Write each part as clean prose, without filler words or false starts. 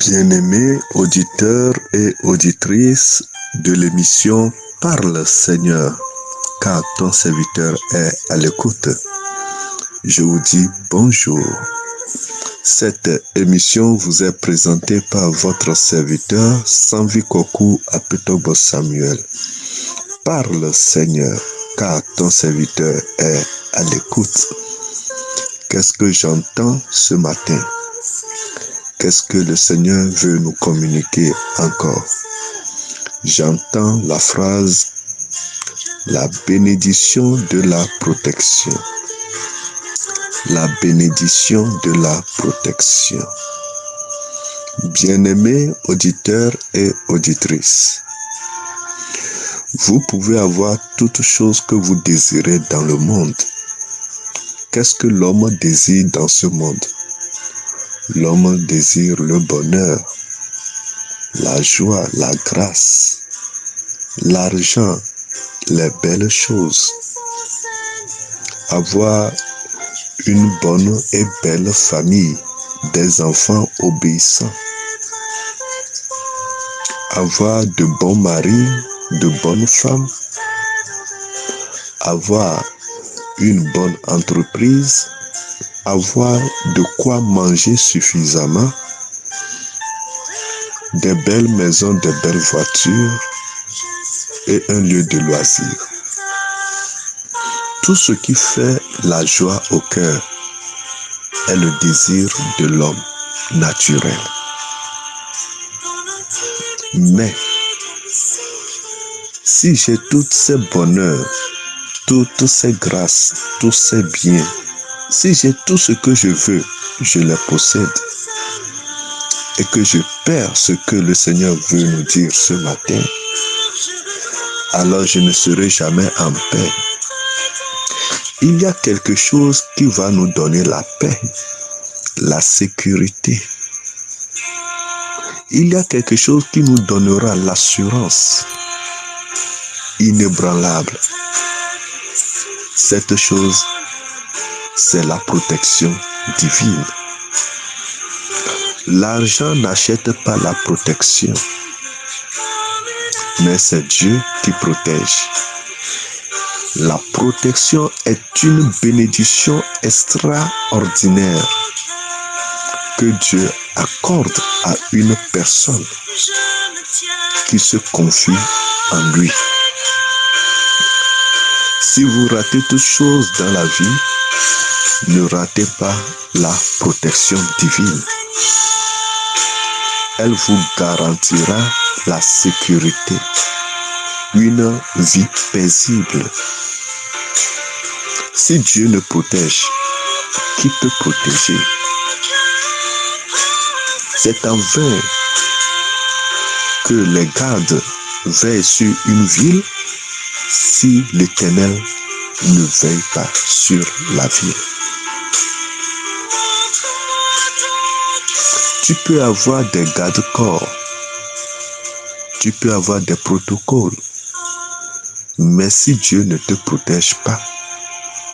Bien-aimés auditeurs et auditrices de l'émission Parle Seigneur, car ton serviteur est à l'écoute. Je vous dis bonjour. Cette émission vous est présentée par votre serviteur Sanvi Koku Apetobo Samuel. Parle Seigneur, car ton serviteur est à l'écoute. Qu'est-ce que j'entends ce matin? Qu'est-ce que le Seigneur veut nous communiquer encore? J'entends la phrase « La bénédiction de la protection ». La bénédiction de la protection. Bien-aimés auditeurs et auditrices, vous pouvez avoir toutes choses que vous désirez dans le monde. Qu'est-ce que l'homme désire dans ce monde? L'homme désire le bonheur, la joie, la grâce, l'argent, les belles choses. Avoir une bonne et belle famille, des enfants obéissants. Avoir de bons maris, de bonnes femmes. Avoir une bonne entreprise. Avoir de quoi manger suffisamment, des belles maisons, des belles voitures et un lieu de loisir. Tout ce qui fait la joie au cœur est le désir de l'homme naturel. Mais si j'ai tous ces bonheurs, toutes ces grâces, tous ces biens, si j'ai tout ce que je veux, je les possède, et que je perds ce que le Seigneur veut nous dire ce matin, alors je ne serai jamais en paix. Il y a quelque chose qui va nous donner la paix, la sécurité. Il y a quelque chose qui nous donnera l'assurance inébranlable. Cette chose, c'est la protection divine. L'argent n'achète pas la protection, mais c'est Dieu qui protège. La protection est une bénédiction extraordinaire que Dieu accorde à une personne qui se confie en lui. Si vous ratez toutes choses dans la vie, ne ratez pas la protection divine. Elle vous garantira la sécurité, une vie paisible. Si Dieu ne protège, qui peut protéger? C'est en vain que les gardes veillent sur une ville si l'Éternel ne veille pas sur la ville. Tu peux avoir des garde-corps, tu peux avoir des protocoles, mais si Dieu ne te protège pas,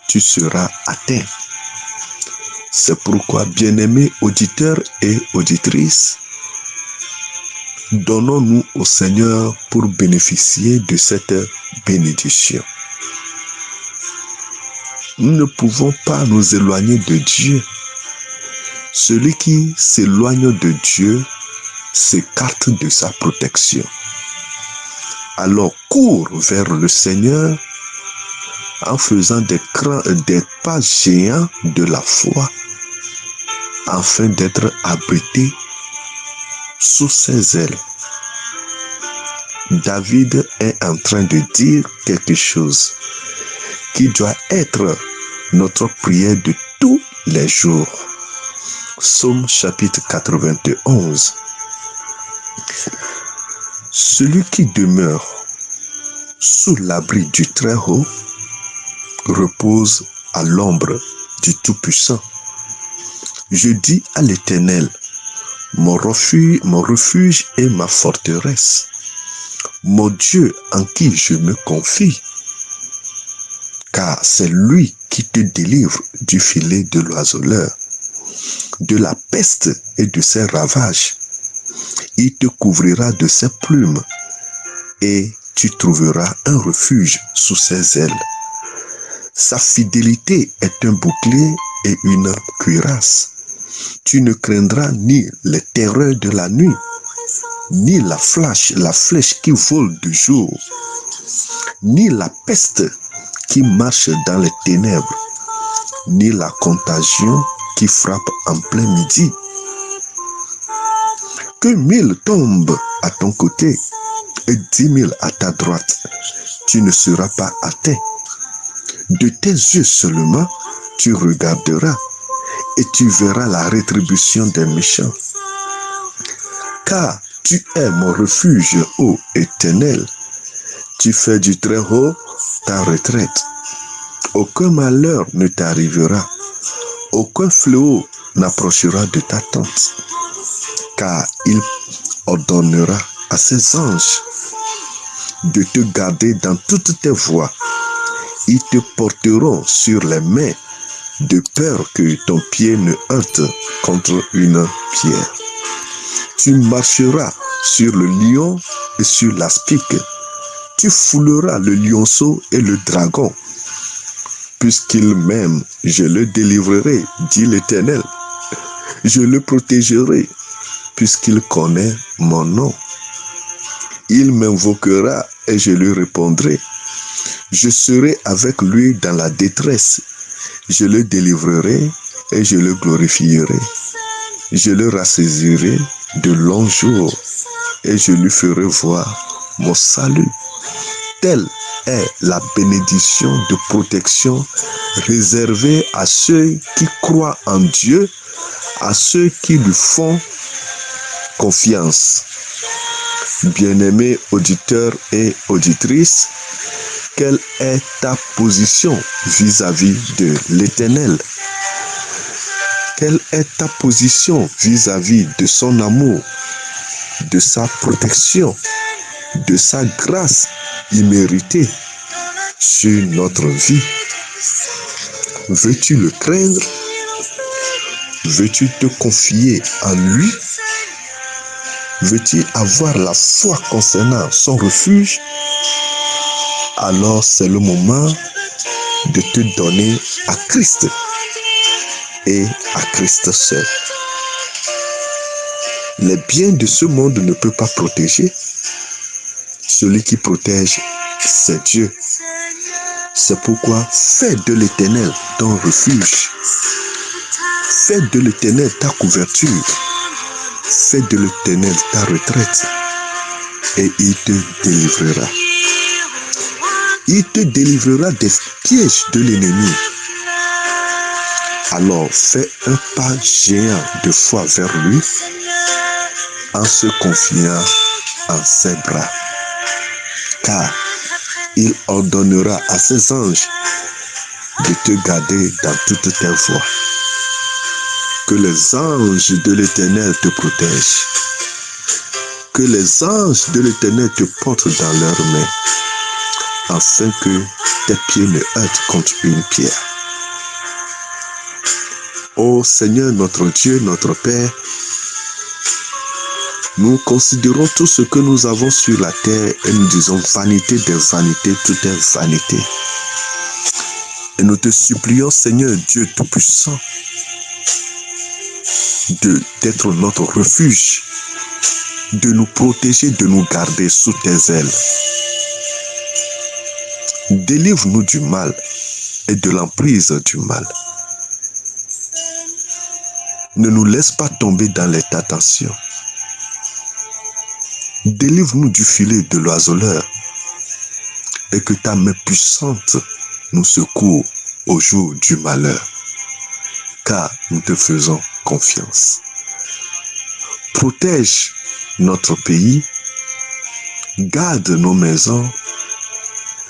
tu seras atteint. C'est pourquoi, bien-aimés auditeurs et auditrices, donnons-nous au Seigneur pour bénéficier de cette bénédiction. Nous ne pouvons pas nous éloigner de Dieu. Celui qui s'éloigne de Dieu s'écarte de sa protection. Alors cours vers le Seigneur en faisant des pas géants de la foi afin d'être abrité sous ses ailes. David est en train de dire quelque chose qui doit être notre prière de tous les jours. Psaume chapitre 91. Celui qui demeure sous l'abri du Très-Haut repose à l'ombre du Tout-Puissant. Je dis à l'Éternel, mon refuge et ma forteresse, mon Dieu en qui je me confie, car c'est lui qui te délivre du filet de l'oiseleur, de la peste et de ses ravages. Il te couvrira de ses plumes et tu trouveras un refuge sous ses ailes. Sa fidélité est un bouclier et une cuirasse. Tu ne craindras ni les terreurs de la nuit, ni la flèche qui vole de jour, ni la peste qui marche dans les ténèbres, ni la contagion qui frappe en plein midi. Que 1000 tombent à ton côté et 10 000 à ta droite, tu ne seras pas atteint. De tes yeux seulement, tu regarderas et tu verras la rétribution des méchants. Car tu es mon refuge, ô Éternel. Tu fais du Très-Haut ta retraite. Aucun malheur ne t'arrivera. Aucun fléau n'approchera de ta tente. Car il ordonnera à ses anges de te garder dans toutes tes voies. Ils te porteront sur les mains de peur que ton pied ne heurte contre une pierre. Tu marcheras sur le lion et sur l'aspic. Tu fouleras le lionceau et le dragon. Puisqu'il m'aime, je le délivrerai, dit l'Éternel. Je le protégerai, puisqu'il connaît mon nom. Il m'invoquera et je lui répondrai. Je serai avec lui dans la détresse. Je le délivrerai et je le glorifierai. Je le rassasirai de longs jours et je lui ferai voir mon salut. Telle est la bénédiction de protection réservée à ceux qui croient en Dieu, à ceux qui lui font confiance. Bien-aimés auditeurs et auditrices, quelle est ta position vis-à-vis de l'Éternel? Quelle est ta position vis-à-vis de son amour, de sa protection, de sa grâce imméritée sur notre vie? Veux-tu le craindre? Veux-tu te confier en lui? Veux-tu avoir la foi concernant son refuge? Alors c'est le moment de te donner à Christ et à Christ seul. Les biens de ce monde ne peuvent pas protéger. Celui qui protège, c'est Dieu. C'est pourquoi fais de l'Éternel ton refuge. Fais de l'Éternel ta couverture. Fais de l'Éternel ta retraite. Et il te délivrera. Il te délivrera des pièges de l'ennemi. Alors fais un pas géant de foi vers lui en se confiant en ses bras. Car il ordonnera à ses anges de te garder dans toutes tes voies. Que les anges de l'Éternel te protègent. Que les anges de l'Éternel te portent dans leurs mains, afin que tes pieds ne heurtent contre une pierre. Ô Seigneur, notre Dieu, notre Père, nous considérons tout ce que nous avons sur la terre et nous disons vanité des vanités, tout est vanité. Et nous te supplions, Seigneur Dieu Tout-Puissant, d'être notre refuge, de nous protéger, de nous garder sous tes ailes. Délivre-nous du mal et de l'emprise du mal. Ne nous laisse pas tomber dans les tentations. Délivre-nous du filet de l'oiseleur et que ta main puissante nous secoue au jour du malheur, car nous te faisons confiance. Protège notre pays, garde nos maisons,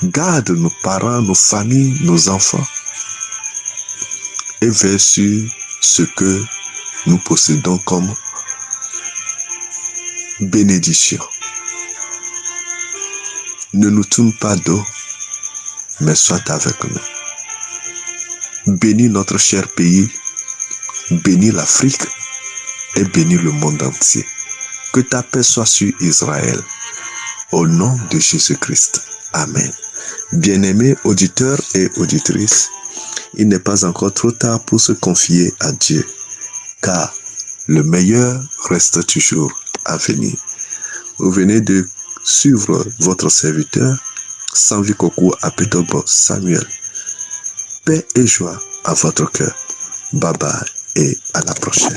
garde nos parents, nos familles, nos enfants et veille sur ce que nous possédons comme bénédiction. Ne nous tourne pas dos, mais sois avec nous. Bénis notre cher pays, bénis l'Afrique et bénis le monde entier. Que ta paix soit sur Israël. Au nom de Jésus-Christ. Amen. Bien-aimés auditeurs et auditrices, il n'est pas encore trop tard pour se confier à Dieu, car le meilleur reste toujours à venir. Vous venez de suivre votre serviteur, Sanvi Kokou Apetobo Samuel. Paix et joie à votre cœur. Bye bye et à la prochaine.